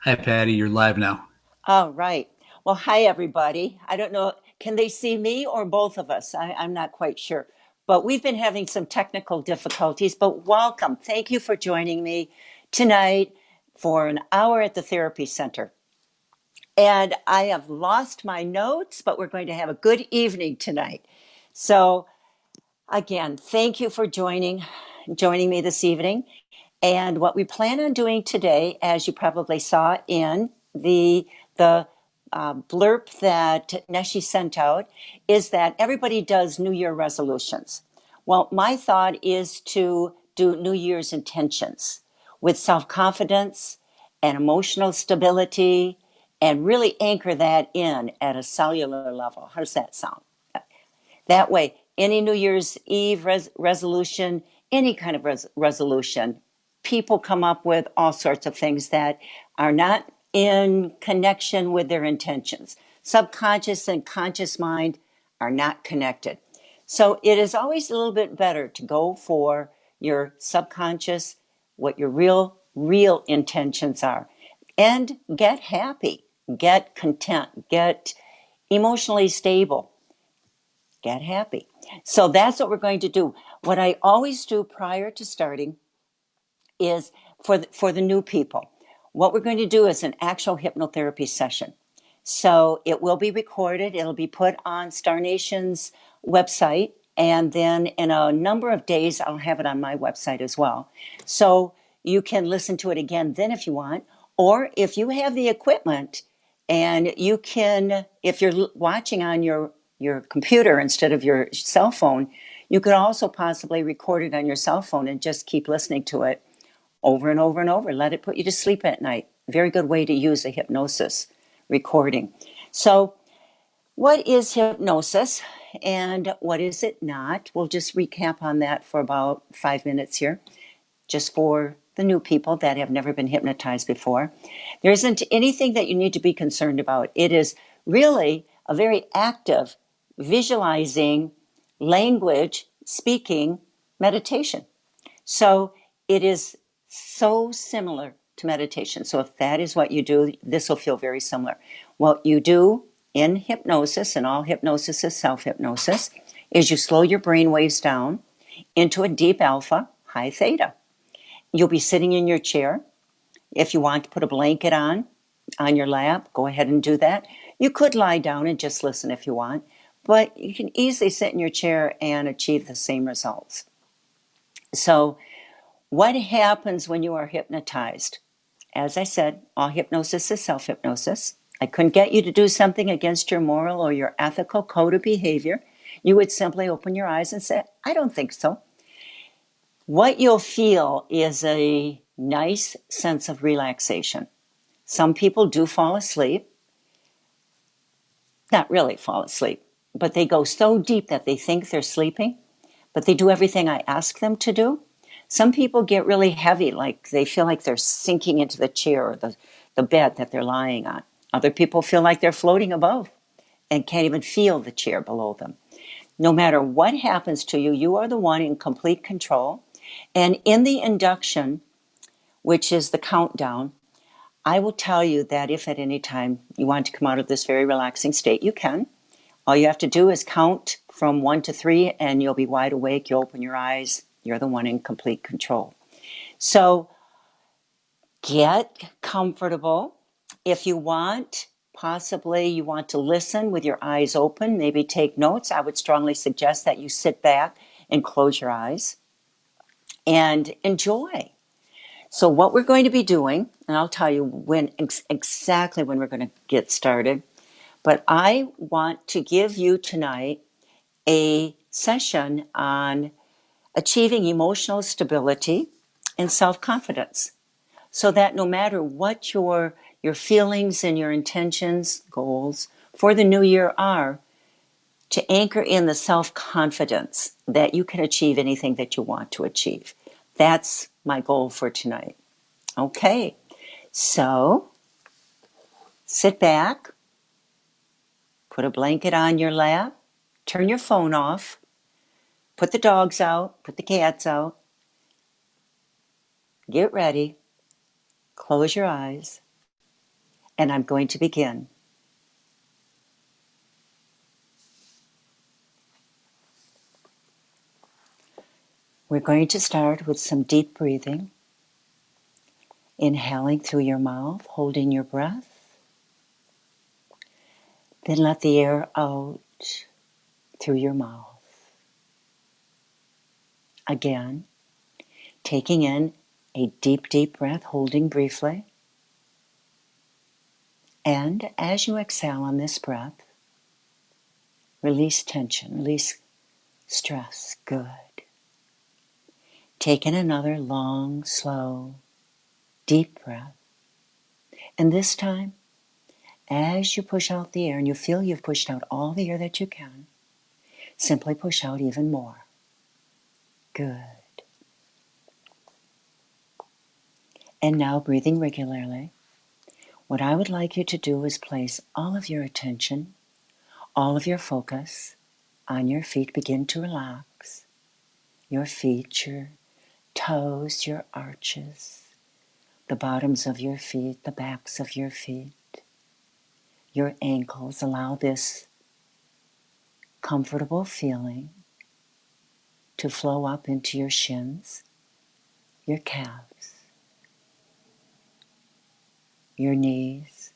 Hi, Patty. You're live now. All right. Well, hi, everybody. I don't know, can they see me or both of us? I'm not quite sure. But we've been having some technical difficulties, but welcome. Thank you for joining me tonight for an hour at the Therapy Center. And I have lost my notes, but we're going to have a good evening tonight. So, again, thank you for joining me this evening. And what we plan on doing today, as you probably saw in the blurb that Neshi sent out, is that everybody does New Year resolutions. Well, my thought is to do New Year's intentions with self-confidence and emotional stability and really anchor that in at a cellular level. How does that sound? That way, any New Year's Eve resolution, any kind of resolution, people come up with all sorts of things that are not in connection with their intentions. Subconscious and conscious mind are not connected. So it is always a little bit better to go for your subconscious, what your real intentions are, and get happy, get content, get emotionally stable, get happy. So that's what we're going to do. What I always do prior to starting is for the new people. What we're going to do is an actual hypnotherapy session. So it will be recorded. It'll be put on Star Nation's website. And then in a number of days, I'll have it on my website as well. So you can listen to it again then if you want. Or if you have the equipment and you can, if you're watching on your computer instead of your cell phone, you could also possibly record it on your cell phone and just keep listening to it over and over and over. Let it put you to sleep at night. Very good way to use a hypnosis recording. So, what is hypnosis and what is it not? We'll just recap on that for about 5 minutes here, just for the new people that have never been hypnotized before. There isn't anything that you need to be concerned about. It is really a very active, visualizing, language, speaking meditation. So it is so similar to meditation. So if that is what you do, this will feel very similar. What you do in hypnosis, and all hypnosis is self-hypnosis, is you slow your brain waves down into a deep alpha, high theta. You'll be sitting in your chair. If you want to put a blanket on your lap, go ahead and do that. You could lie down and just listen if you want, but you can easily sit in your chair and achieve the same results. So what happens when you are hypnotized? As I said, all hypnosis is self-hypnosis. I couldn't get you to do something against your moral or your ethical code of behavior. You would simply open your eyes and say, I don't think so. What you'll feel is a nice sense of relaxation. Some people do fall asleep, not really fall asleep, but they go so deep that they think they're sleeping, but they do everything I ask them to do. Some people get really heavy, like they feel like they're sinking into the chair or the bed that they're lying on. Other people feel like they're floating above and can't even feel the chair below them. No matter what happens to you, you are the one in complete control. And in the induction, which is the countdown, I will tell you that if at any time you want to come out of this very relaxing state, you can. All you have to do is count from 1 to 3 and you'll be wide awake. You'll open your eyes. You're the one in complete control. So get comfortable. If you want, possibly you want to listen with your eyes open, maybe take notes. I would strongly suggest that you sit back and close your eyes and enjoy. So what we're going to be doing, and I'll tell you exactly when we're going to get started, but I want to give you tonight a session on achieving emotional stability and self-confidence, so that no matter what your feelings and your intentions, goals for the new year are, to anchor in the self-confidence that you can achieve anything that you want to achieve. That's my goal for tonight. Okay, so sit back, put a blanket on your lap, turn your phone off, put the dogs out, put the cats out, get ready, close your eyes, And I'm going to begin. We're going to start with some deep breathing. Inhaling through your mouth, holding your breath. Then let the air out through your mouth. Again, taking in a deep, deep breath, holding briefly. And as you exhale on this breath, release tension, release stress. Good. Take in another long, slow, deep breath. And this time, as you push out the air and you feel you've pushed out all the air that you can, simply push out even more. Good. And now breathing regularly, what I would like you to do is place all of your attention, all of your focus on your feet. Begin to relax your feet, your toes, your arches, the bottoms of your feet, the backs of your feet, your ankles. Allow this comfortable feeling to flow up into your shins, your calves, your knees,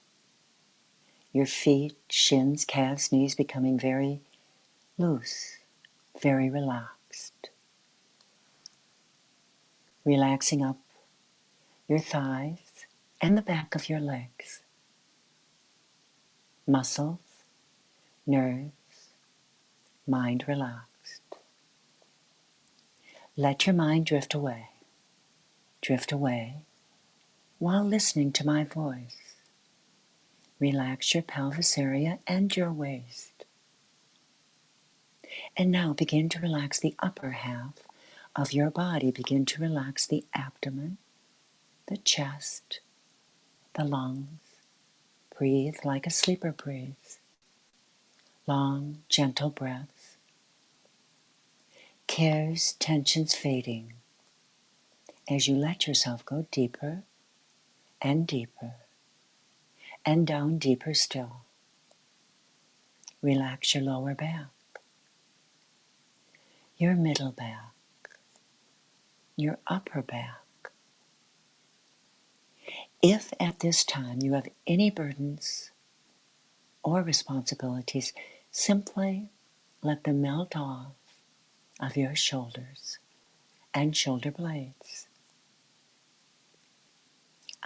your feet, shins, calves, knees becoming very loose, very relaxed. Relaxing up your thighs and the back of your legs, muscles, nerves, mind relaxed. Let your mind drift away while listening to my voice. Relax your pelvis area and your waist. And now begin to relax the upper half of your body. Begin to relax the abdomen, the chest, the lungs. Breathe like a sleeper breathes. Long, gentle breaths. Cares, tensions fading as you let yourself go deeper and deeper and down deeper still. Relax your lower back, your middle back, your upper back. If at this time you have any burdens or responsibilities, simply let them melt off of your shoulders and shoulder blades.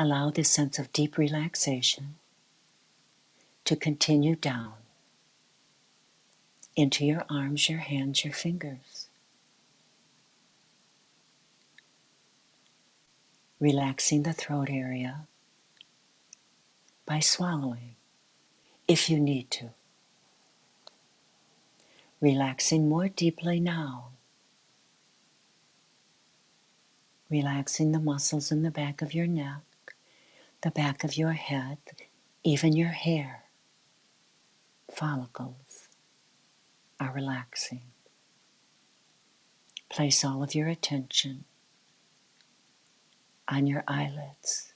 Allow this sense of deep relaxation to continue down into your arms, your hands, your fingers. Relaxing the throat area by swallowing if you need to. Relaxing more deeply now. Relaxing the muscles in the back of your neck, the back of your head, even your hair. Follicles are relaxing. Place all of your attention on your eyelids.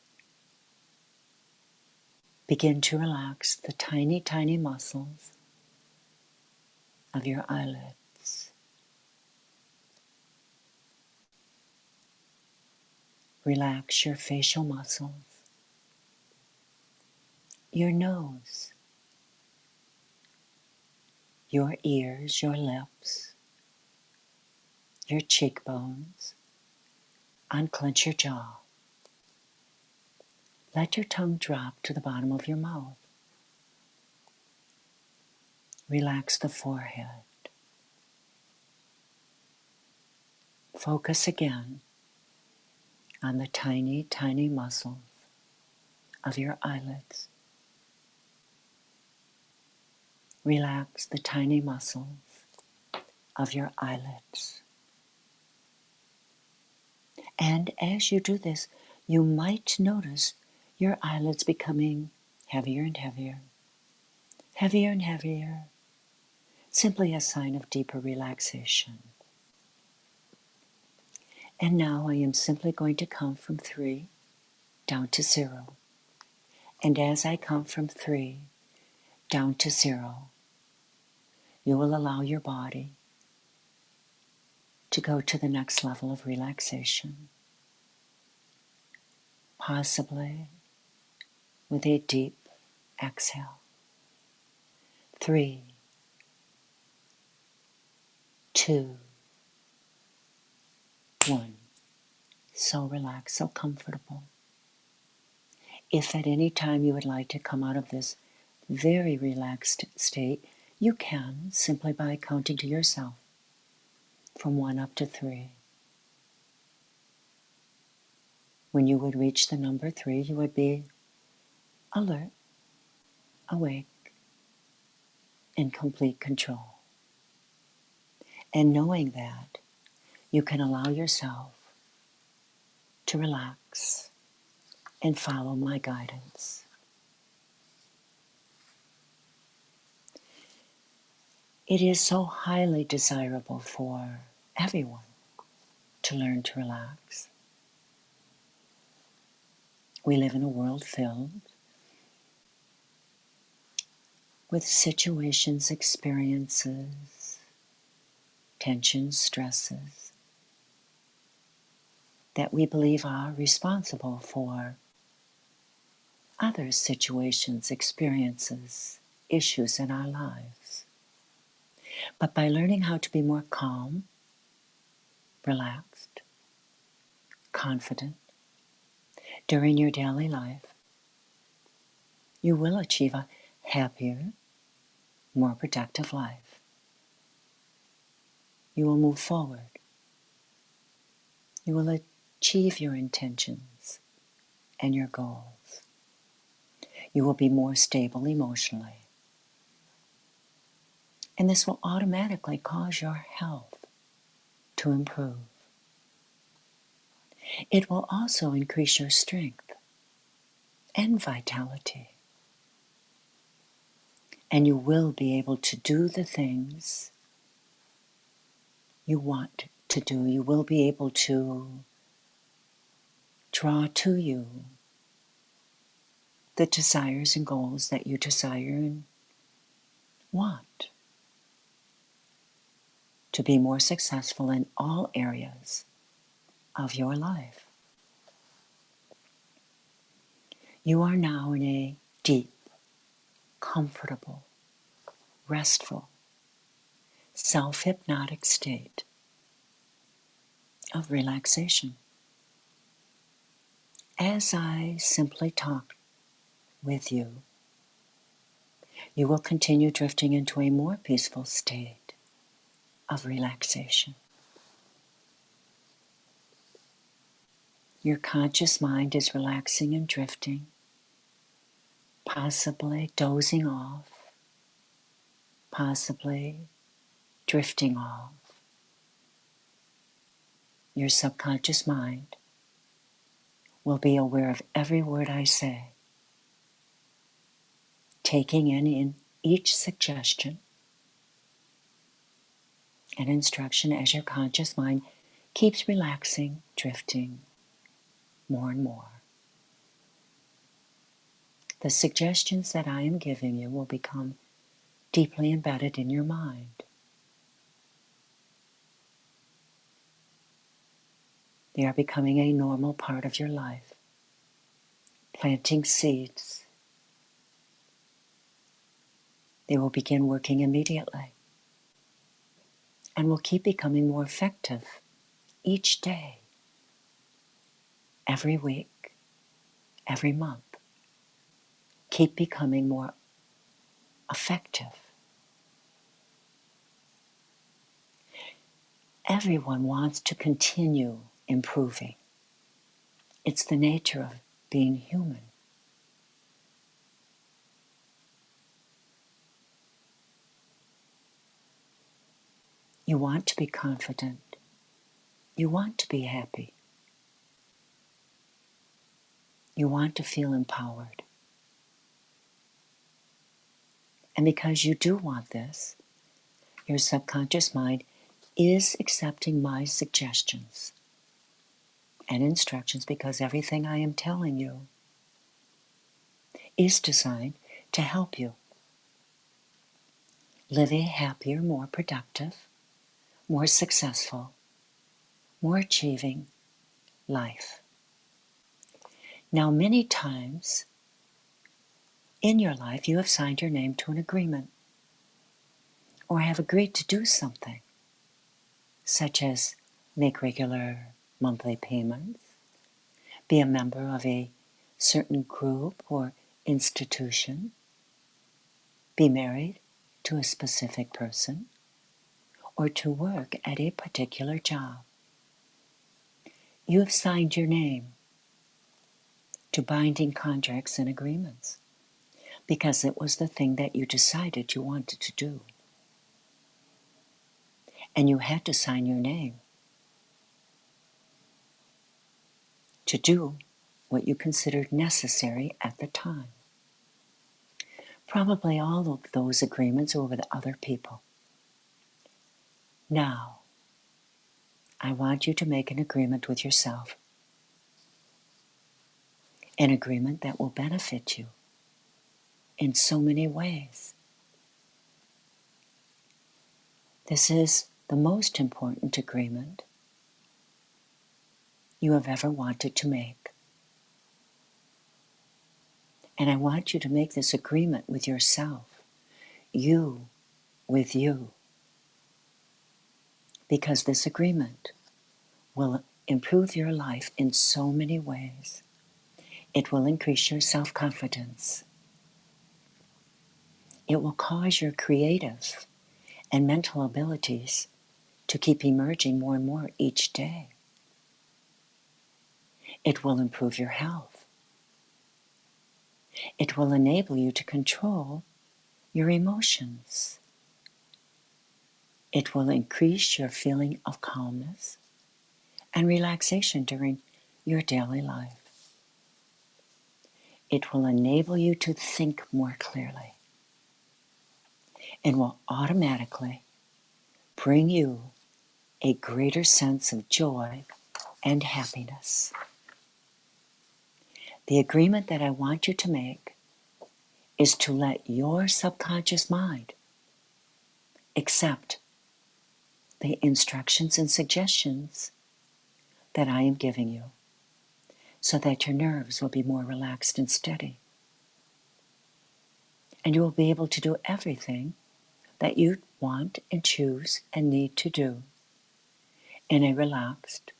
Begin to relax the tiny, tiny muscles of your eyelids. Relax your facial muscles, your nose, your ears, your lips, your cheekbones. Unclench your jaw. Let your tongue drop to the bottom of your mouth. Relax the forehead. Focus again on the tiny, tiny muscles of your eyelids. Relax the tiny muscles of your eyelids. And as you do this, you might notice your eyelids becoming heavier and heavier, heavier and heavier, simply a sign of deeper relaxation. And now I am simply going to count from 3 down to 0. And as I count from 3 down to 0, you will allow your body to go to the next level of relaxation, possibly with a deep exhale. 3, 2, 1. So relaxed, so comfortable. If at any time you would like to come out of this very relaxed state, you can simply by counting to yourself from 1 up to 3. When you would reach the number 3, you would be alert, awake, in complete control. And knowing that, you can allow yourself to relax and follow my guidance. It is so highly desirable for everyone to learn to relax. We live in a world filled with situations, experiences, tensions, stresses that we believe are responsible for other situations, experiences, issues in our lives. But by learning how to be more calm, relaxed, confident during your daily life, you will achieve a happier, more productive life. You will move forward. You will achieve your intentions and your goals. You will be more stable emotionally. And this will automatically cause your health to improve. It will also increase your strength and vitality. And you will be able to do the things you want to do. You will be able to draw to you the desires and goals that you desire and want to be more successful in all areas of your life. You are now in a deep, comfortable, restful, self-hypnotic state of relaxation. As I simply talk with you, you will continue drifting into a more peaceful state of relaxation. Your conscious mind is relaxing and drifting, possibly dozing off, possibly drifting off. Your subconscious mind will be aware of every word I say, taking in each suggestion and instruction as your conscious mind keeps relaxing, drifting more and more. The suggestions that I am giving you will become deeply embedded in your mind. They are becoming a normal part of your life, planting seeds. They will begin working immediately and will keep becoming more effective each day, every week, every month. Keep becoming more effective. Everyone wants to continue improving. It's the nature of being human. You want to be confident. You want to be happy. You want to feel empowered. And because you do want this, your subconscious mind is accepting my suggestions and instructions because everything I am telling you is designed to help you live a happier, more productive, more successful, more achieving life. Now, many times in your life, you have signed your name to an agreement or have agreed to do something, such as make regular monthly payments, be a member of a certain group or institution, be married to a specific person, or to work at a particular job. You have signed your name to binding contracts and agreements because it was the thing that you decided you wanted to do. And you had to sign your name to do what you considered necessary at the time. Probably all of those agreements were with other people. Now, I want you to make an agreement with yourself. An agreement that will benefit you in so many ways. This is the most important agreement you have ever wanted to make. And I want you to make this agreement with yourself, you with you, because this agreement will improve your life in so many ways. It will increase your self-confidence. It will cause your creative and mental abilities to keep emerging more and more each day. It will improve your health. It will enable you to control your emotions. It will increase your feeling of calmness and relaxation during your daily life. It will enable you to think more clearly and will automatically bring you a greater sense of joy and happiness. The agreement that I want you to make is to let your subconscious mind accept the instructions and suggestions that I am giving you so that your nerves will be more relaxed and steady. And you will be able to do everything that you want and choose and need to do in a relaxed,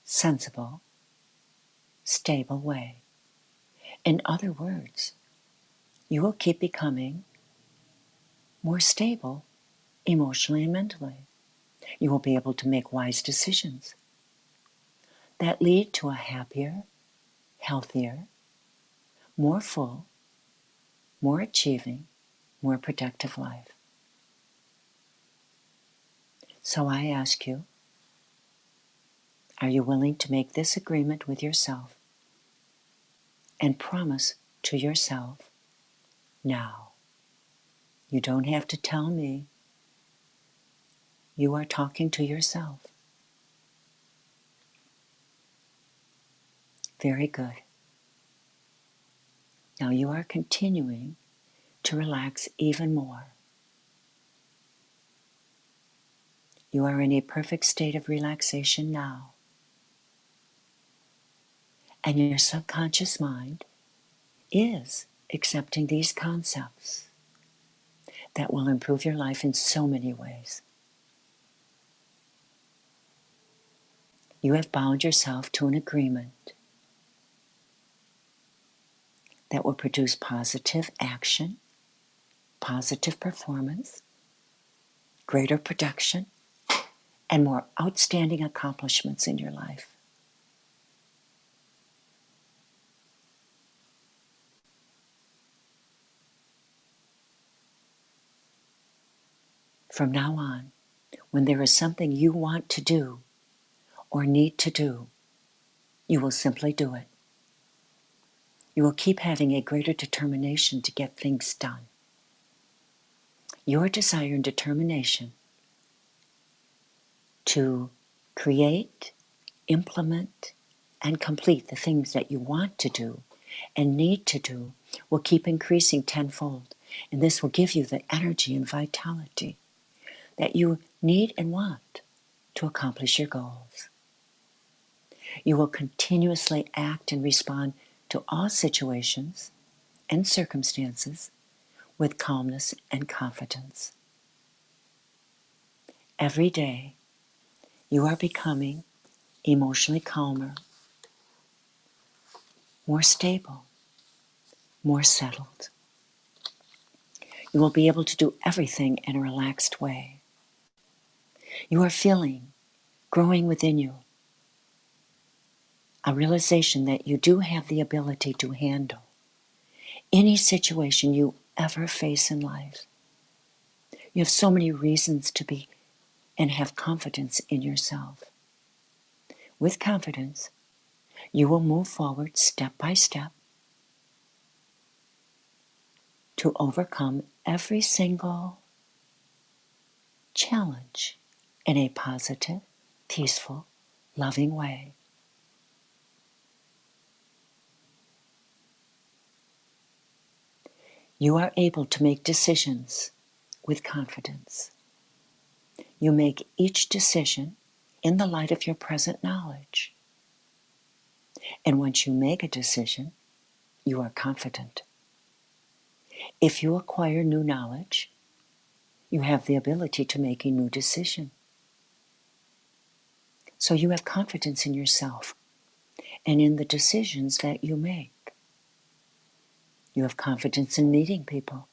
sensible, stable way. In other words, you will keep becoming more stable emotionally and mentally. You will be able to make wise decisions that lead to a happier, healthier, more full, more achieving, more productive life. So I ask you, are you willing to make this agreement with yourself and promise to yourself now? You don't have to tell me. You are talking to yourself. Very good. Now you are continuing to relax even more. You are in a perfect state of relaxation now. And your subconscious mind is accepting these concepts that will improve your life in so many ways. You have bound yourself to an agreement that will produce positive action, positive performance, greater production, and more outstanding accomplishments in your life. From now on, when there is something you want to do or need to do, you will simply do it. You will keep having a greater determination to get things done. Your desire and determination to create, implement, and complete the things that you want to do and need to do will keep increasing tenfold. And this will give you the energy and vitality that you need and want to accomplish your goals. You will continuously act and respond to all situations and circumstances with calmness and confidence. Every day, you are becoming emotionally calmer, more stable, more settled. You will be able to do everything in a relaxed way. You are feeling, growing within you, a realization that you do have the ability to handle any situation you ever face in life. You have so many reasons to be and have confidence in yourself. With confidence, you will move forward step by step to overcome every single challenge in a positive, peaceful, loving way. You are able to make decisions with confidence. You make each decision in the light of your present knowledge. And once you make a decision, you are confident. If you acquire new knowledge, you have the ability to make a new decision. So you have confidence in yourself and in the decisions that you make. You have confidence in meeting people.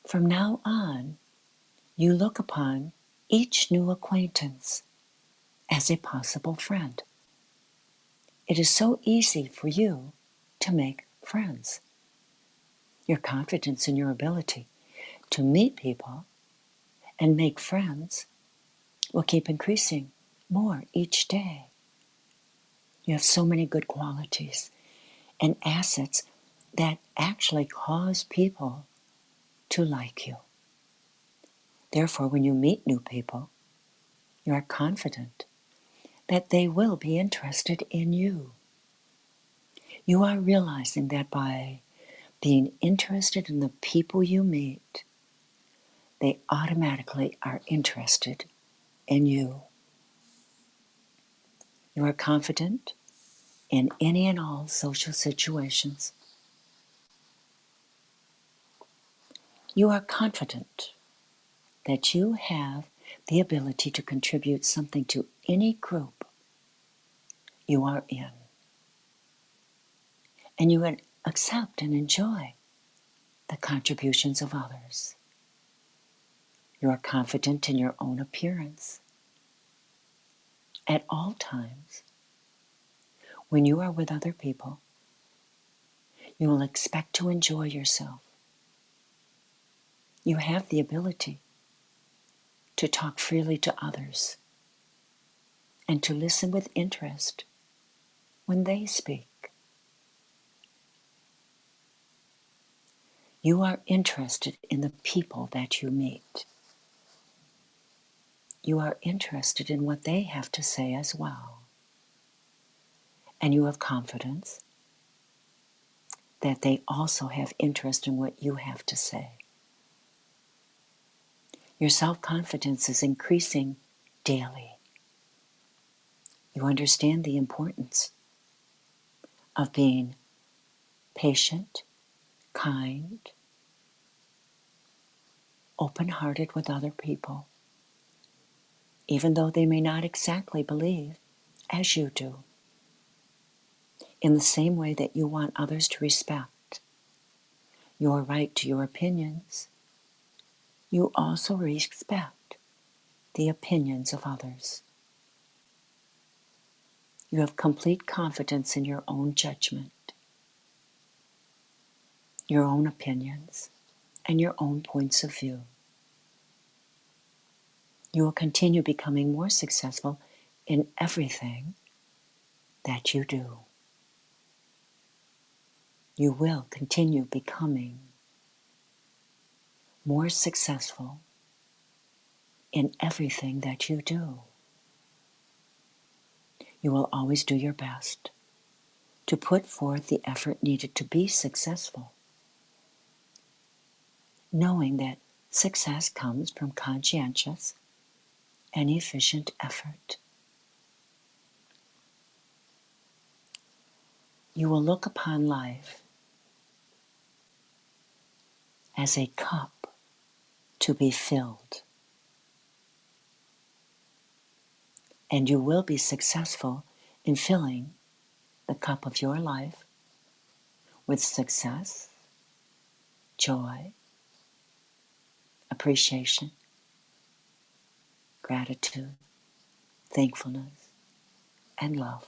From now on, you look upon each new acquaintance as a possible friend. It is so easy for you to make friends. Your confidence in your ability to meet people and make friends will keep increasing more each day. You have so many good qualities and assets that actually cause people to like you. Therefore, when you meet new people, you are confident that they will be interested in you. You are realizing that by being interested in the people you meet, they automatically are interested in you. You are confident in any and all social situations. You are confident that you have the ability to contribute something to any group you are in. And you would accept and enjoy the contributions of others. You are confident in your own appearance. At all times, when you are with other people, you will expect to enjoy yourself. You have the ability to talk freely to others and to listen with interest when they speak. You are interested in the people that you meet. You are interested in what they have to say as well. And you have confidence that they also have interest in what you have to say. Your self-confidence is increasing daily. You understand the importance of being patient, kind, open-hearted with other people, even though they may not exactly believe as you do. In the same way that you want others to respect your right to your opinions, you also respect the opinions of others. You have complete confidence in your own judgment, your own opinions, and your own points of view. You will continue becoming more successful in everything that you do. You will continue becoming more successful in everything that you do. You will always do your best to put forth the effort needed to be successful, knowing that success comes from conscientious and efficient effort. You will look upon life as a cup to be filled, and you will be successful in filling the cup of your life with success, joy, appreciation, gratitude, thankfulness, and love.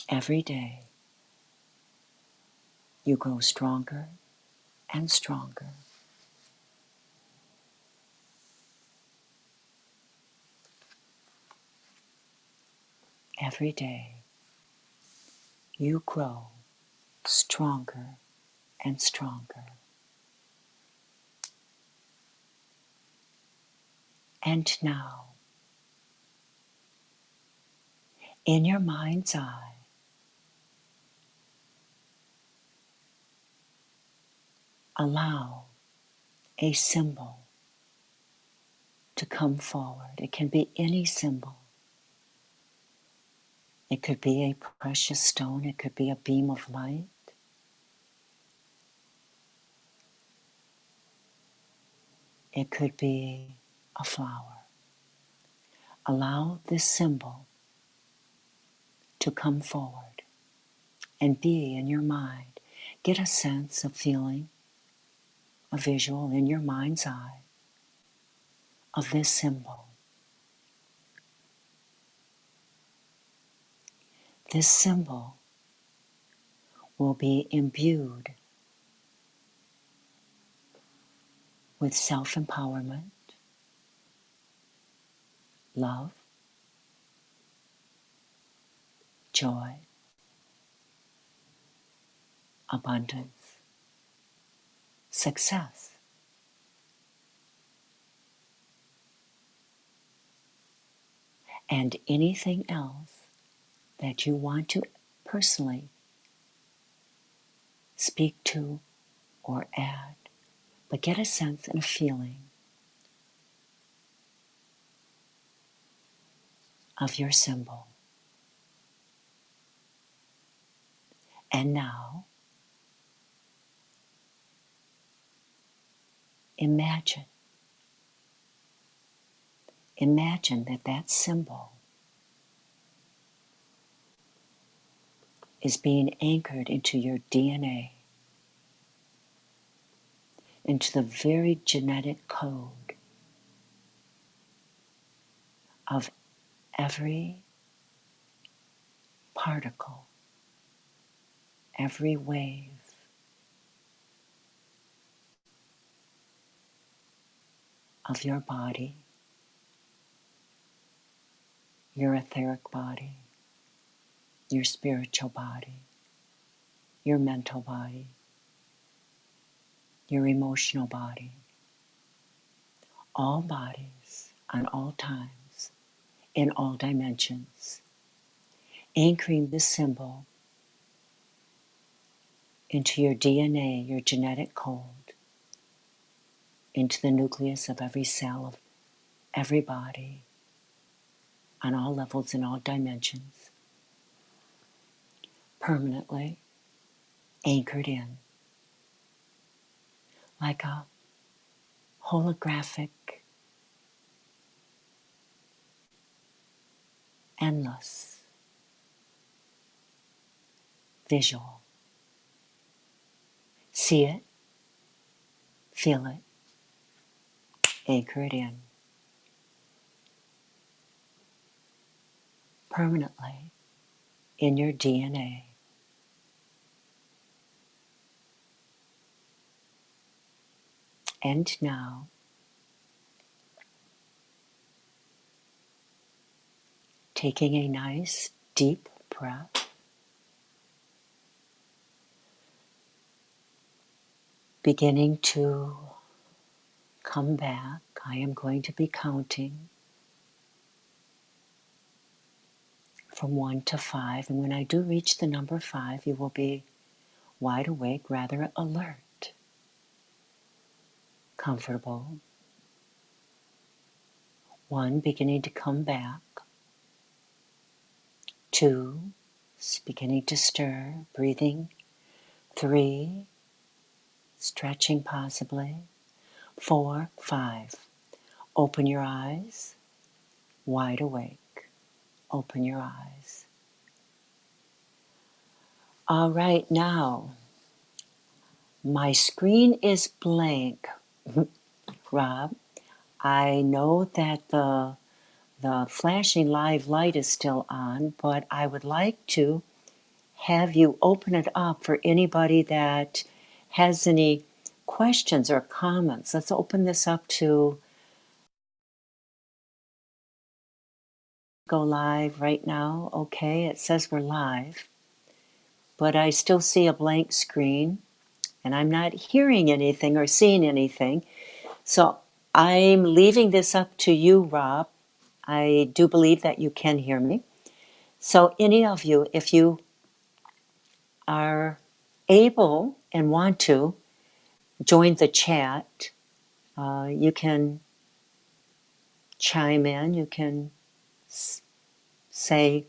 Every day, you grow stronger and stronger. Every day, you grow stronger and stronger. And now, in your mind's eye, allow a symbol to come forward. It can be any symbol. It could be a precious stone. It could be a beam of light. It could be a flower. Allow this symbol to come forward and be in your mind. Get a sense, of feeling, a visual in your mind's eye of this symbol. This symbol will be imbued with self-empowerment, love, joy, abundance, success, and anything else that you want to personally speak to or add. But get a sense and a feeling of your symbol. And now, imagine that that symbol is being anchored into your DNA, into the very genetic code of every particle, every wave of your body, your etheric body, your spiritual body, your mental body, your emotional body, all bodies on all times, in all dimensions, anchoring this symbol into your DNA, your genetic code, into the nucleus of every cell of every body, on all levels and all dimensions, permanently anchored in, like a holographic, endless visual. See it, feel it, anchor it in, permanently in your DNA. And now, taking a nice deep breath, beginning to come back I am going to be counting from 1 to 5. And when I do reach the number 5, you will be wide awake, rather alert, comfortable. 1, beginning to come back. 2, beginning to stir, breathing. 3, stretching possibly. 4, 5, open your eyes, wide awake. Open your eyes. All right, now, my screen is blank. Rob, I know that the flashing live light is still on, but I would like to have you open it up for anybody that has any questions or comments. Let's open this up to go live right now. Okay, it says we're live, but I still see a blank screen and I'm not hearing anything or seeing anything. So I'm leaving this up to you, Rob. I do believe that you can hear me. So any of you, if you are able and want to join the chat, you can chime in, you can say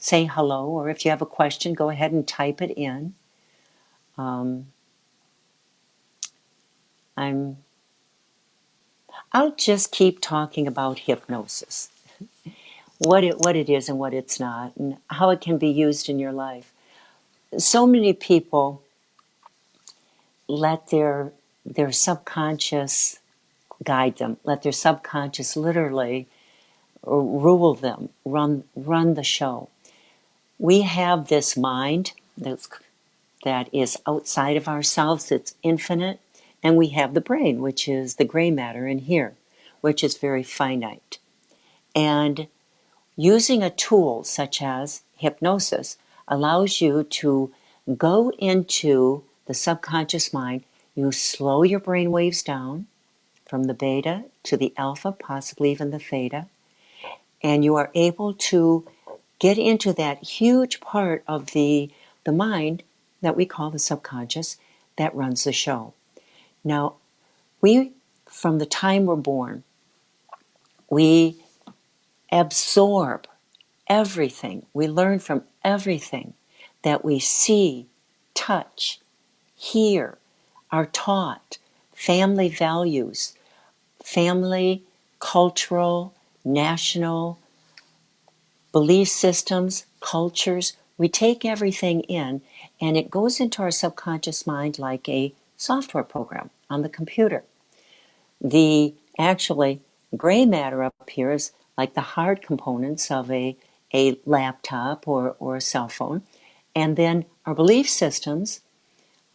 hello, or if you have a question, go ahead and type it in. I'll just keep talking about hypnosis, what it is and what it's not, and how it can be used in your life. So many people let their subconscious guide them, let their subconscious literally rule them, run the show. We have this mind that is outside of ourselves, it's infinite, and we have the brain, which is the gray matter in here, which is very finite. And using a tool such as hypnosis allows you to go into the subconscious mind. You slow your brain waves down from the beta to the alpha, possibly even the theta, and you are able to get into that huge part of the mind that we call the subconscious that runs the show. Now, from the time we're born, we absorb everything. We learn from everything that we see, touch, hear, are taught. Family values, family, cultural, national, belief systems, cultures. We take everything in and it goes into our subconscious mind like a software program on the computer. The actually gray matter up here is like the hard components of a laptop or a cell phone. And then our belief systems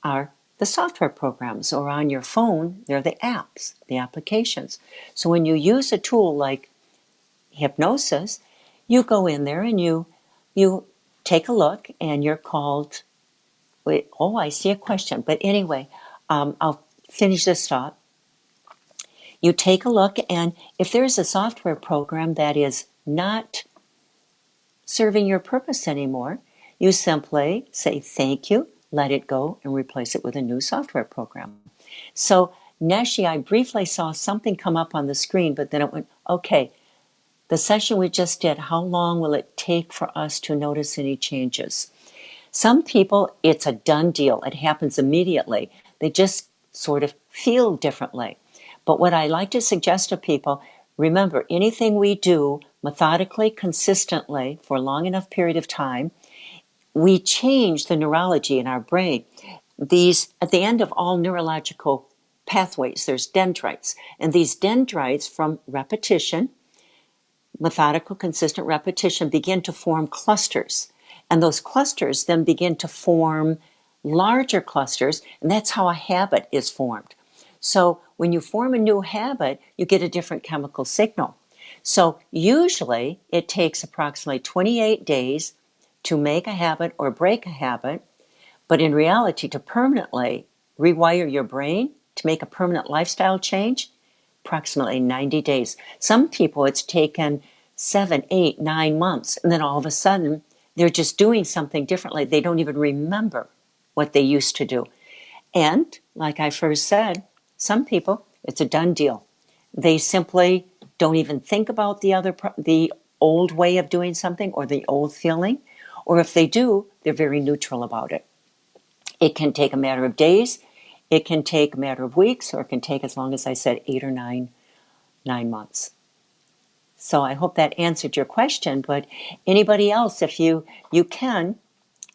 are the software programs, or on your phone, they're the apps, the applications. So when you use a tool like hypnosis, you go in there and you take a look and you're called, I see a question. But anyway, I'll finish this thought. You take a look, and if there's a software program that is not serving your purpose anymore, you simply say thank you, let it go, and replace it with a new software program. So, Neshi, I briefly saw something come up on the screen, but then it went, okay, the session we just did, how long will it take for us to notice any changes? Some people, it's a done deal. It happens immediately. They just sort of feel differently. But what I like to suggest to people, remember, anything we do methodically, consistently, for a long enough period of time, we change the neurology in our brain. These, at the end of all neurological pathways, there's dendrites. And these dendrites, from repetition, methodical, consistent repetition, begin to form clusters. And those clusters then begin to form larger clusters, and that's how a habit is formed. So when you form a new habit, you get a different chemical signal. So usually it takes approximately 28 days to make a habit or break a habit, but in reality, to permanently rewire your brain, to make a permanent lifestyle change, approximately 90 days. Some people it's taken 7, 8, 9 months, and then all of a sudden they're just doing something differently. They don't even remember what they used to do. And like I first said, some people, it's a done deal. They simply don't even think about the old way of doing something or the old feeling. Or if they do, they're very neutral about it. It can take a matter of days, it can take a matter of weeks, or it can take, as long as I said, 8 or 9 months. So I hope that answered your question. But anybody else, if you can,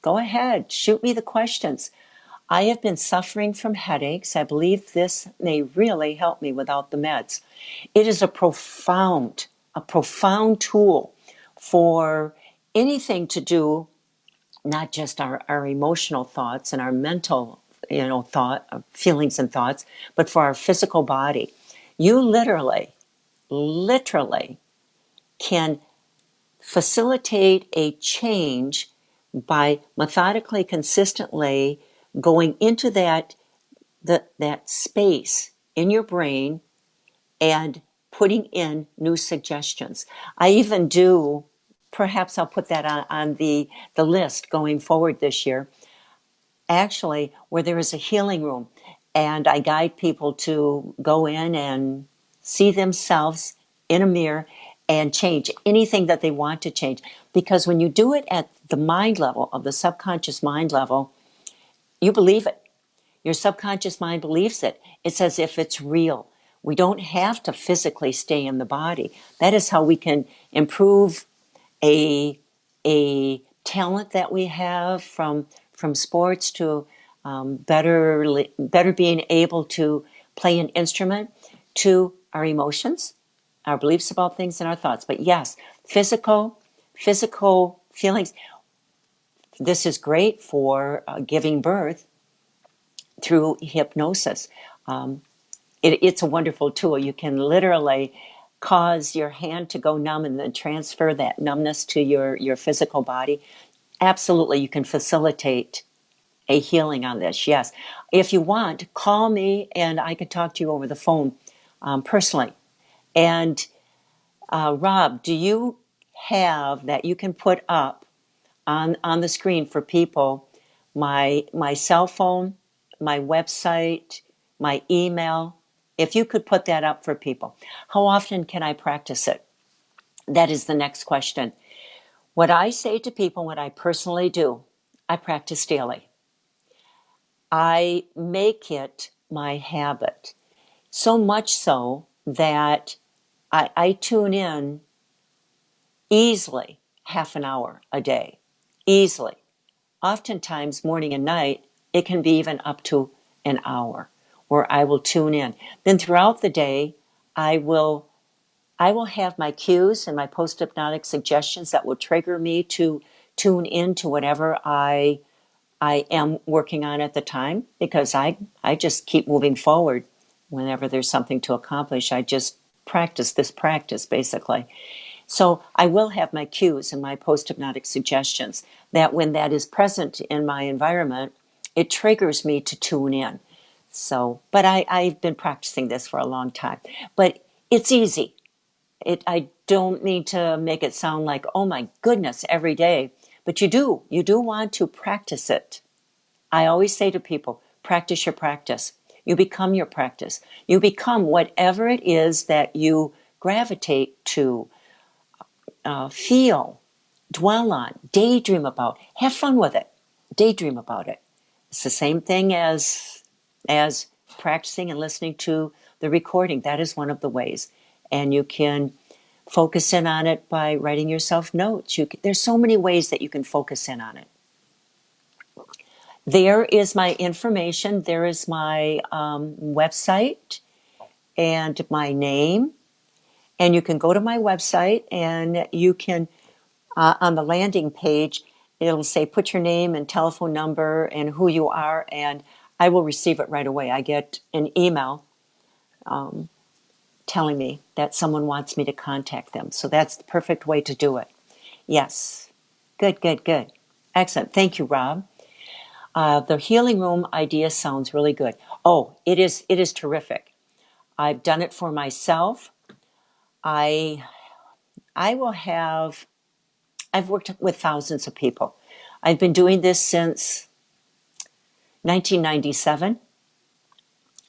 go ahead, shoot me the questions. I have been suffering from headaches. I believe this may really help me without the meds. It is a profound tool for anything to do, not just our emotional thoughts and our mental, feelings and thoughts, but for our physical body. You literally can facilitate a change by methodically, consistently going into that space in your brain and putting in new suggestions. I even do, perhaps I'll put that on the list going forward this year, actually, where there is a healing room. And I guide people to go in and see themselves in a mirror and change anything that they want to change. Because when you do it at the mind level, of the subconscious mind level, you believe it. Your subconscious mind believes it. It's as if it's real. We don't have to physically stay in the body. That is how we can improve a talent that we have from sports to better being able to play an instrument, to our emotions, our beliefs about things, and our thoughts. But yes, physical feelings. This is great for giving birth through hypnosis. It's a wonderful tool. You can literally cause your hand to go numb and then transfer that numbness to your physical body. Absolutely, you can facilitate a healing on this, yes. If you want, call me and I could talk to you over the phone personally. And Rob, do you have that you can put up on the screen for people my cell phone, my website, my email? If you could put that up for people. How often can I practice it? That is the next question. What I say to people, what I personally do, I practice daily. I make it my habit. So much so that I tune in easily half an hour a day. Easily. Oftentimes, morning and night, it can be even up to an hour where I will tune in. Then throughout the day, I will have my cues and my post-hypnotic suggestions that will trigger me to tune into whatever I am working on at the time, because I just keep moving forward. Whenever there's something to accomplish, I just practice basically. So I will have my cues and my post-hypnotic suggestions that when that is present in my environment, it triggers me to tune in. So, but I've been practicing this for a long time. But it's easy. I don't mean to make it sound like, oh my goodness, every day. But you do want to practice it. I always say to people, practice your practice. You become your practice. You become whatever it is that you gravitate to, feel, dwell on, daydream about. Have fun with it. Daydream about it. It's the same thing as practicing and listening to the recording. That is one of the ways. And you can focus in on it by writing yourself notes. There's so many ways that you can focus in on it. There is my information. There is my website and my name. And you can go to my website and you can, on the landing page, it'll say put your name and telephone number and who you are, and I will receive it right away. I get an email telling me that someone wants me to contact them. So that's the perfect way to do it. Yes. Good. Excellent. Thank you, Rob. The healing room idea sounds really good. Oh, it is terrific. I've done it for myself. I will have, I've worked with thousands of people. I've been doing this since 1997,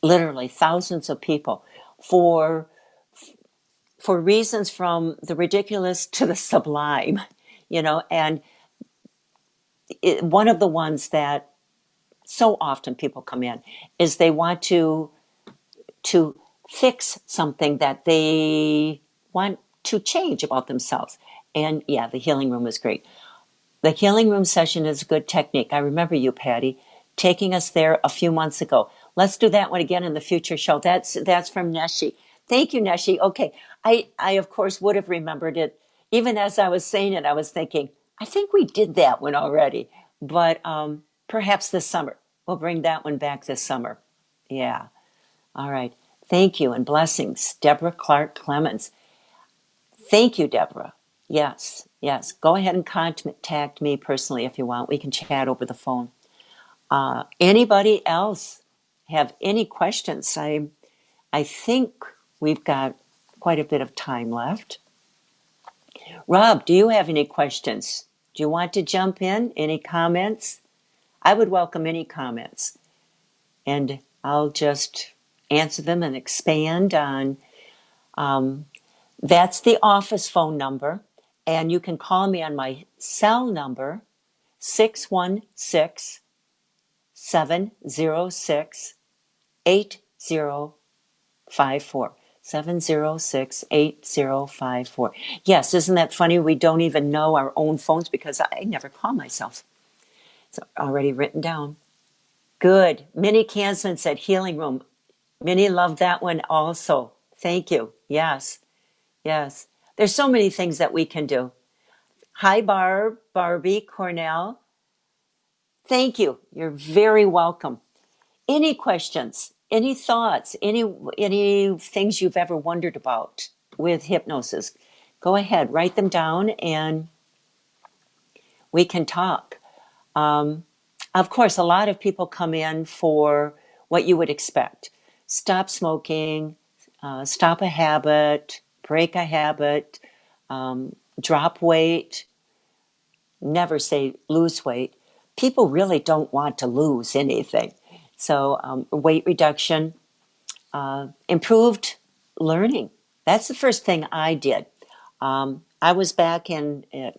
literally thousands of people for reasons from the ridiculous to the sublime, and one of the ones that so often people come in is they want to fix something that they want to change about themselves. And yeah, the healing room is great. The healing room session is a good technique. I remember you, Patti, taking us there a few months ago. Let's do that one again in the future show. That's from Neshi. Thank you, Neshi. Okay. I of course would have remembered it. Even as I was saying it, I was thinking, I think we did that one already. But perhaps this summer. We'll bring that one back this summer. Yeah. All right. Thank you and blessings, Deborah Clark Clemens. Thank you, Deborah. Yes, yes. Go ahead and contact me personally if you want. We can chat over the phone. Anybody else have any questions? I think we've got quite a bit of time left. Rob, do you have any questions? Do you want to jump in? Any comments? I would welcome any comments. And I'll just answer them and expand on. That's the office phone number. And you can call me on my cell number, 616 706 8054. 706-8054. Yes, isn't that funny? We don't even know our own phones because I never call myself. It's already written down. Good. Minnie Canson said healing room. Minnie loved that one also. Thank you. Yes. Yes. There's so many things that we can do. Hi, Barbie Cornell. Thank you. You're very welcome. Any questions? Any thoughts? Any things you've ever wondered about with hypnosis? Go ahead, write them down, and we can talk. Of course, a lot of people come in for what you would expect: stop smoking, stop a habit, break a habit, drop weight. Never say lose weight. People really don't want to lose anything. So weight reduction, improved learning. That's the first thing I did. I was back I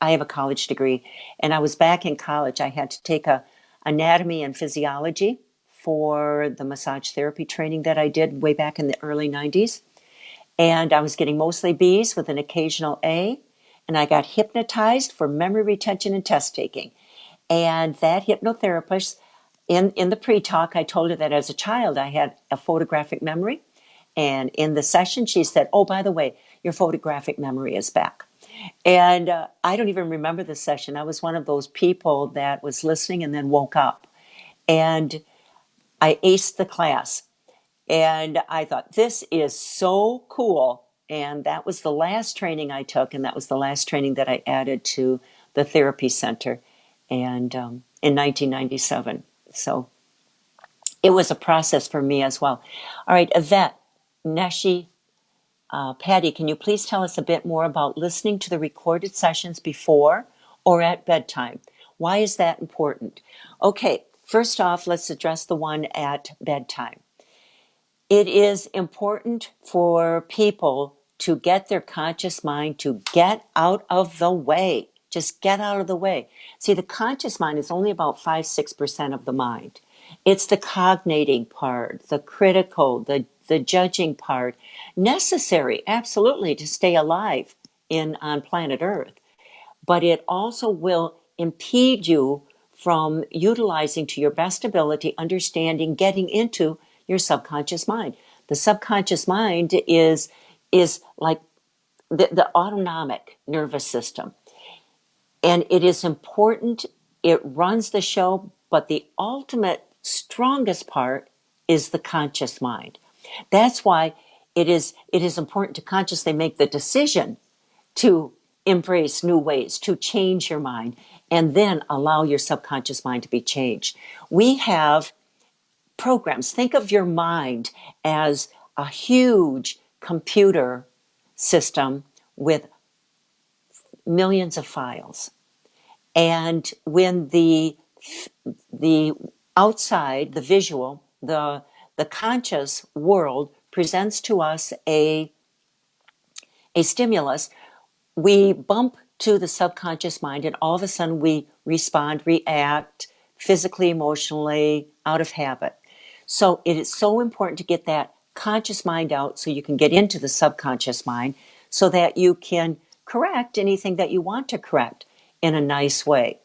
have a college degree, and I was back in college. I had to take a anatomy and physiology for the massage therapy training that I did way back in the early 90s. And I was getting mostly B's with an occasional A. And I got hypnotized for memory retention and test taking. And that hypnotherapist, in the pre-talk, I told her that as a child I had a photographic memory. And in the session, she said, oh, by the way, your photographic memory is back. And I don't even remember the session. I was one of those people that was listening and then woke up. And I aced the class. And I thought, this is so cool. And that was the last training I took. And that was the last training that I added to the therapy center and in 1997. So it was a process for me as well. All right, Yvette, Neshi, Patti, can you please tell us a bit more about listening to the recorded sessions before or at bedtime? Why is that important? Okay, first off, let's address the one at bedtime. It is important for people to get their conscious mind to get out of the way. Just get out of the way. See, the conscious mind is only about 5-6% of the mind. It's the cognating part, the critical, the judging part, necessary, absolutely, to stay alive on planet Earth. But it also will impede you from utilizing to your best ability, understanding, getting into your subconscious mind. The subconscious mind is like the autonomic nervous system. And it is important. It runs the show, but the ultimate strongest part is the conscious mind. That's why it is important to consciously make the decision to embrace new ways, to change your mind, and then allow your subconscious mind to be changed. We have programs. Think of your mind as a huge computer system with millions of files. And when the outside, the visual, the conscious world presents to us a stimulus, we bump to the subconscious mind, and all of a sudden we respond, react physically, emotionally, out of habit. So it is so important to get that conscious mind out so you can get into the subconscious mind so that you can correct anything that you want to correct in a nice way.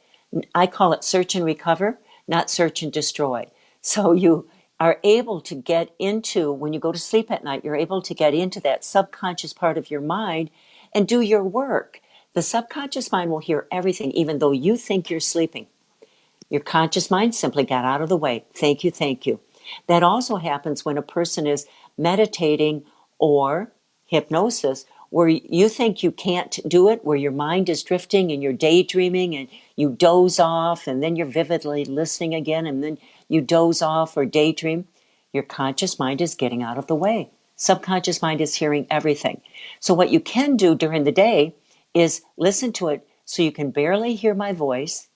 I call it search and recover, not search and destroy. So you are able to get into, when you go to sleep at night, you're able to get into that subconscious part of your mind and do your work. The subconscious mind will hear everything, even though you think you're sleeping. Your conscious mind simply got out of the way. Thank you, thank you. That also happens when a person is meditating or hypnosis, where you think you can't do it, where your mind is drifting and you're daydreaming and you doze off and then you're vividly listening again and then you doze off or daydream. Your conscious mind is getting out of the way. Subconscious mind is hearing everything. So what you can do during the day is listen to it so you can barely hear my voice,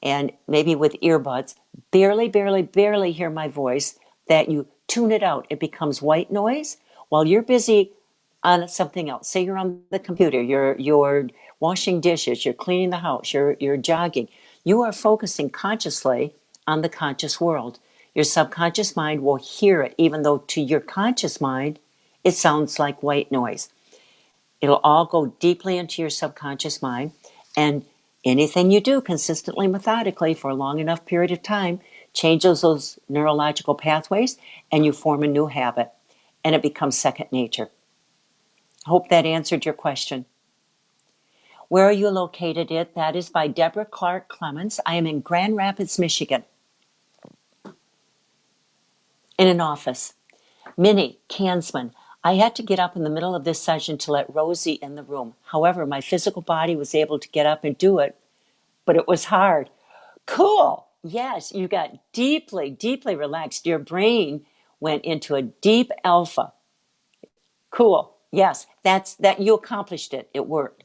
and maybe with earbuds, barely hear my voice, that you tune it out. It becomes white noise while you're busy on something else. Say you're on the computer, you're washing dishes, you're cleaning the house, you're jogging. You are focusing consciously on the conscious world. Your subconscious mind will hear it, even though to your conscious mind, it sounds like white noise. It'll all go deeply into your subconscious mind, and anything you do consistently, methodically, for a long enough period of time changes those neurological pathways, and you form a new habit, and it becomes second nature. Hope that answered your question. Where are you located at? That is by Deborah Clark Clemens. I am in Grand Rapids, Michigan, in an office. Minnie Kansman. I had to get up in the middle of this session to let Rosie in the room. However, my physical body was able to get up and do it, but it was hard. Cool. Yes, you got deeply relaxed. Your brain went into a deep alpha. Cool. Yes, that you accomplished it. It worked.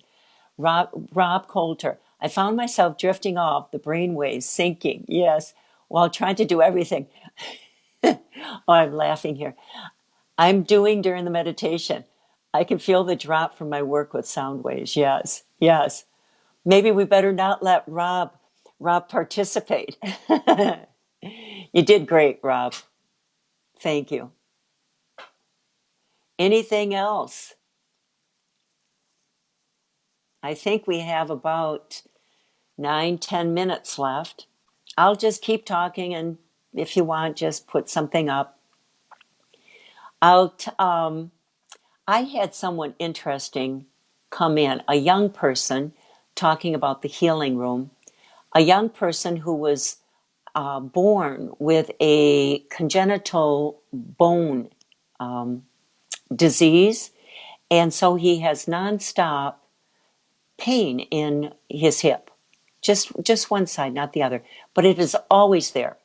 Rob Coulter. I found myself drifting off, the brain waves sinking. Yes, while trying to do everything. Oh, I'm laughing here. I'm doing during the meditation. I can feel the drop from my work with sound waves. Yes, yes. Maybe we better not let Rob participate. You did great, Rob. Thank you. Anything else? I think we have about 9-10 minutes left. I'll just keep talking, and if you want, just put something up. I had someone interesting come in, a young person talking about the healing room, a young person who was born with a congenital bone disease, and so he has nonstop pain in his hip, just one side, not the other, but it is always there.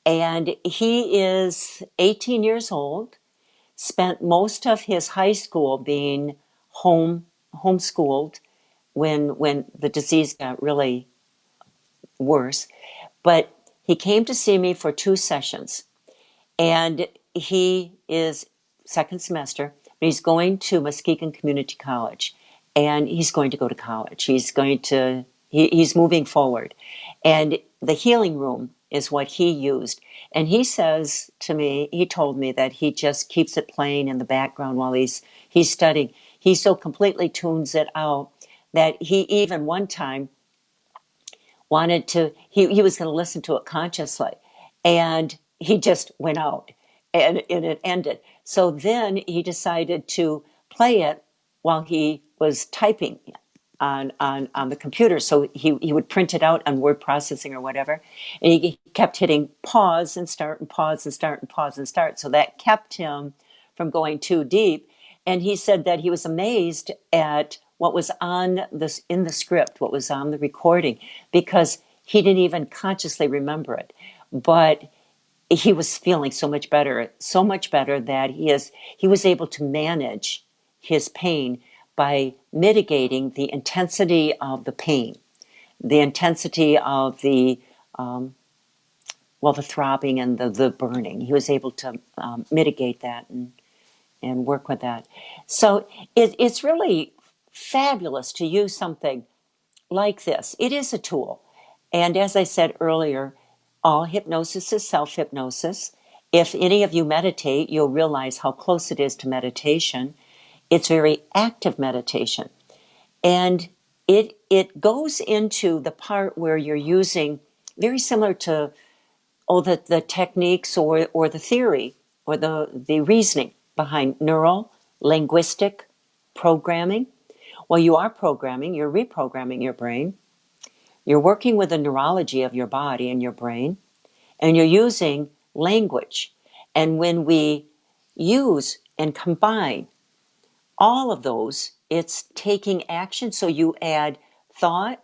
And he is 18 years old, spent most of his high school being homeschooled when the disease got really worse. But he came to see me for 2 sessions, and he is second semester. He's going to Muskegon Community College, and he's going to go to college. He's moving forward, and the healing room is what he used. And he says to me, he told me that he just keeps it playing in the background while he's studying. He so completely tunes it out that he even one time wanted to, he was going to listen to it consciously, and he just went out, and it ended. So then he decided to play it while he was typing on the computer. So he would print it out on word processing or whatever, and he kept hitting pause and start and pause and start and pause and start. So that kept him from going too deep. And he said that he was amazed at what was on this in the script, what was on the recording, because he didn't even consciously remember it. But he was feeling so much better that he was able to manage his pain by mitigating the intensity of the pain, the intensity of the the throbbing and the burning. He was able to mitigate that and work with that. So it's really fabulous to use something like this. It is a tool. And as I said earlier, all hypnosis is self-hypnosis. If any of you meditate, you'll realize how close it is to meditation. It's very active meditation. And it goes into the part where you're using, very similar to the techniques or the theory or the reasoning behind neural linguistic programming. Well, you are programming, you're reprogramming your brain. You're working with the neurology of your body and your brain, and you're using language. And when we use and combine all of those, it's taking action. So you add thought,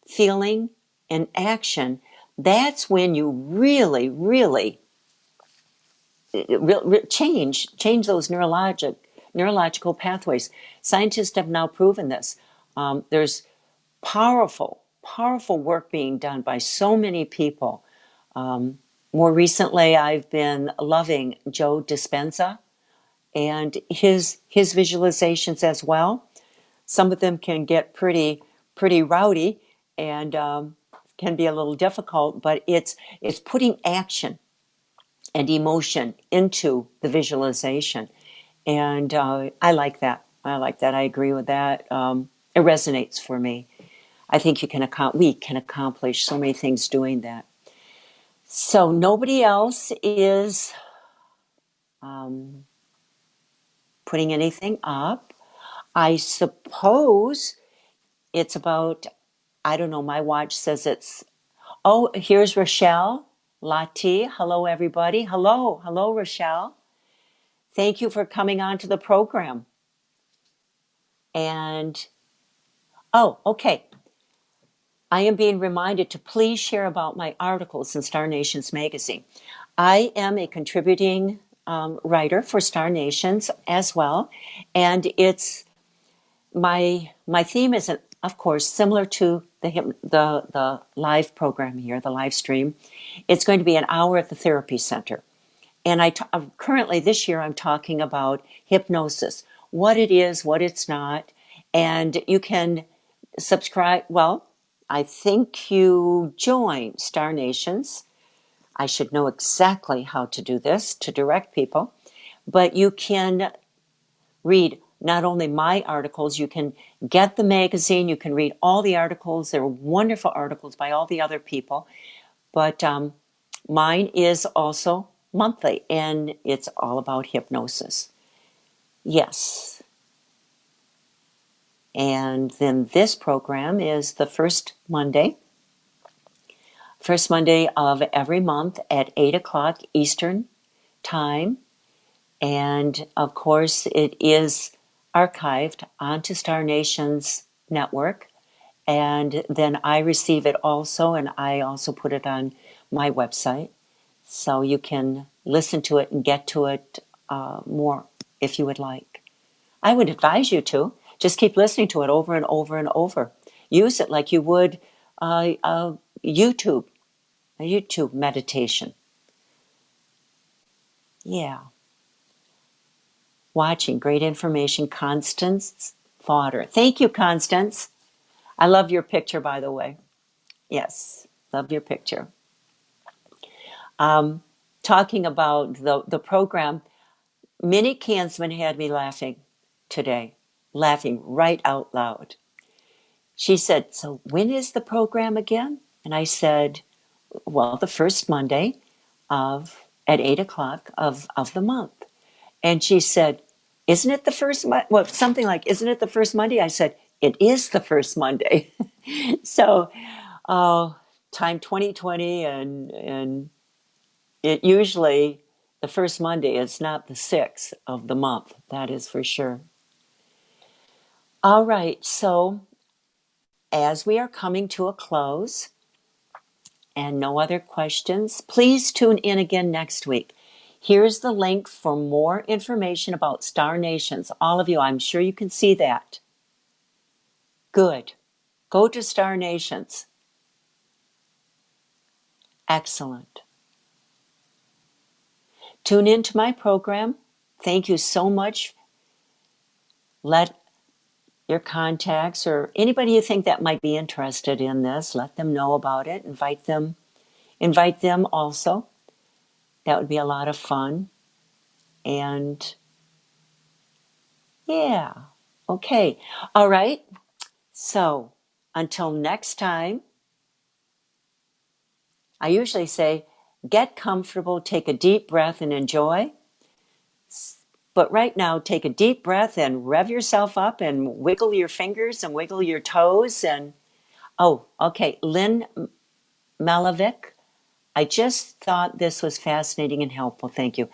feeling, and action. That's when you really, really change those neurological pathways. Scientists have now proven this. There's powerful work being done by so many people. More recently, I've been loving Joe Dispenza and his visualizations as well. Some of them can get pretty rowdy and can be a little difficult, but it's putting action and emotion into the visualization, and I like that. I agree with that. It resonates for me. I think we can accomplish so many things doing that. So nobody else is putting anything up. I suppose it's about, I don't know, my watch says it's, oh, here's Rochelle Lati. Hello, everybody. Hello, Rochelle. Thank you for coming on to the program. And, oh, okay. I am being reminded to please share about my articles in Star Nations magazine. I am a contributing writer for Star Nations as well, and it's my theme is, of course, similar to the live program here, the live stream. It's going to be an hour at the therapy center, and currently this year I'm talking about hypnosis, what it is, what it's not, and you can subscribe. Well, I think you join Star Nations. I should know exactly how to do this to direct people, but you can read not only my articles, you can get the magazine, you can read all the articles. They're wonderful articles by all the other people, but mine is also monthly, and it's all about hypnosis. Yes. And then this program is the first Monday of every month at 8 o'clock Eastern Time. And of course, it is archived onto Star Nations Network. And then I receive it also, and I also put it on my website. So you can listen to it and get to it more if you would like. I would advise you to. Just keep listening to it over and over and over. Use it like you would YouTube, a YouTube meditation. Yeah. Watching, great information. Constance Fodder. Thank you, Constance. I love your picture, by the way. Yes, love your picture. Talking about the program, Minnie Kansman had me laughing today, laughing right out loud. She said, "So when is the program again?" And I said, "Well, the first Monday at 8 o'clock of the month." And she said, "Isn't it the first Monday?" Well, something like, "Isn't it the first Monday?" I said, "It is the first Monday." So, time 2020, and it usually, the first Monday is not the 6th of the month. That is for sure. All right. So as we are coming to a close, and no other questions, please tune in again next week. Here's the link for more information about Star Nations. All of you, I'm sure you can see that. Good. Go to Star Nations. Excellent. Tune into my program. Thank you so much. Let your contacts or anybody you think that might be interested in this, let them know about it. Invite them also. That would be a lot of fun. And yeah, okay. All right. So until next time, I usually say, get comfortable, take a deep breath and enjoy. But right now, take a deep breath and rev yourself up and wiggle your fingers and wiggle your toes. And oh, okay, Lynn Malavic, I just thought this was fascinating and helpful. Thank you.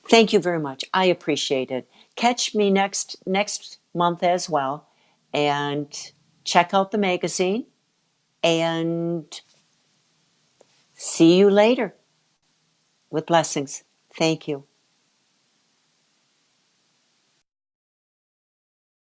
Thank you very much. I appreciate it. Catch me next month as well. And check out the magazine. And see you later. With blessings. Thank you.